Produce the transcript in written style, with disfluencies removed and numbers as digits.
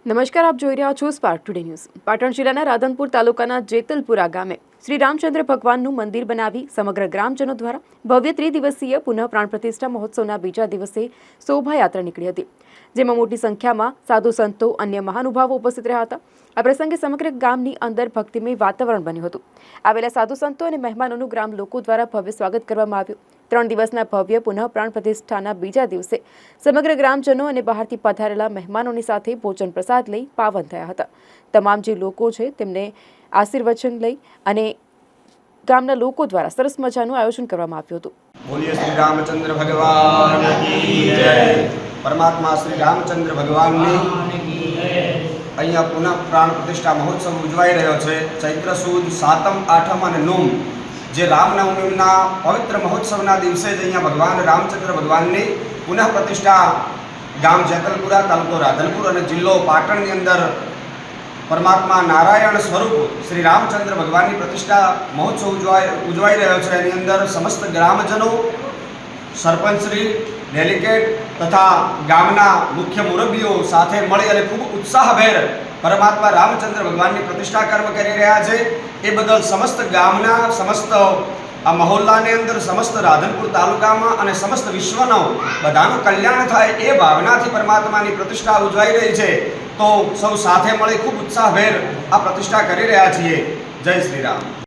નમસ્કાર, આપ જોઈ રહ્યા છો સ્પાર્ક ટુડે ન્યૂઝ। પાટણ જિલ્લાના રાધનપુર તાલુકાના જેતલપુરા ગામે શ્રી રામચંદ્ર ભગવાનનું મંદિર બનાવી સમગ્ર ગ્રામજનો દ્વારા ભવ્ય ત્રિદિવસીય પુનઃ પ્રાણ પ્રતિષ્ઠા મહોત્સવના બીજા દિવસે શોભાયાત્રા નીકળી હતી, જેમાં મોટી સંખ્યામાં સાધુ સંતો અન્ય મહાનુભાવો ઉપસ્થિત રહ્યા હતા। આ પ્રસંગે સમગ્ર ગામની અંદર ભક્તિમય વાતાવરણ બન્યું હતું। આવેલા સાધુ સંતો અને મહેમાનોનું ગ્રામ લોકો દ્વારા ભવ્ય સ્વાગત કરવામાં આવ્યું। 3 દિવસના ભવ્ય પુનઃ પ્રાણ પ્રતિષ્ઠાના બીજા દિવસે સમગ્ર ગ્રામજનો અને બહારથી પધારેલા મહેમાનોની સાથે ભોજન પ્રસાદ લઈ પાવન થયા હતા। તમામ જે લોકો છે તેમને આશીર્વચન લઈ અને ગામના લોકો દ્વારા સરસ મજાનું આયોજન કરવામાં આવ્યું હતું। બોલીએ શ્રી રામચંદ્ર ભગવાન કી જય। પરમાત્મા શ્રી રામચંદ્ર ભગવાનની અહીંયા પુનઃ પ્રાણ પ્રતિષ્ઠા મહોત્સવ ઉજવાઈ રહ્યો છે। ચૈત્ર સુદ 7મ 8મ અને 9મ જે રામનવમીના પવિત્ર મહોત્સવના દિવસે જ અહીંયા ભગવાન રામચંદ્ર ભગવાનની પુનઃ પ્રતિષ્ઠા ગામ જેતલપુરા, તાલુકો રાધનપુર અને જિલ્લો પાટણની અંદર પરમાત્મા નારાયણ સ્વરૂપ શ્રી રામચંદ્ર ભગવાનની પ્રતિષ્ઠા મહોત્સવ ઉજવાઈ રહ્યો છે। એની અંદર સમસ્ત ગ્રામજનો, સરપંચશ્રી, ડેલિગેટ તથા ગામના મુખ્ય મુરબ્બીઓ સાથે મળી અને ખૂબ ઉત્સાહભેર પરમાત્મા રામચંદ્ર ભગવાનની પ્રતિષ્ઠા કર્મ કરી રહ્યા છે। એ બદલ સમસ્ત ગામના, સમસ્ત આ મહોલ્લાની અંદર, સમસ્ત રાધનપુર તાલુકામાં અને સમસ્ત વિશ્વનો બધાનું કલ્યાણ થાય એ ભાવનાથી પરમાત્માની પ્રતિષ્ઠા ઉજવાઈ રહી છે। તો સૌ સાથે મળી ખૂબ ઉત્સાહભેર આ પ્રતિષ્ઠા કરી રહ્યા છીએ। જય શ્રી રામ।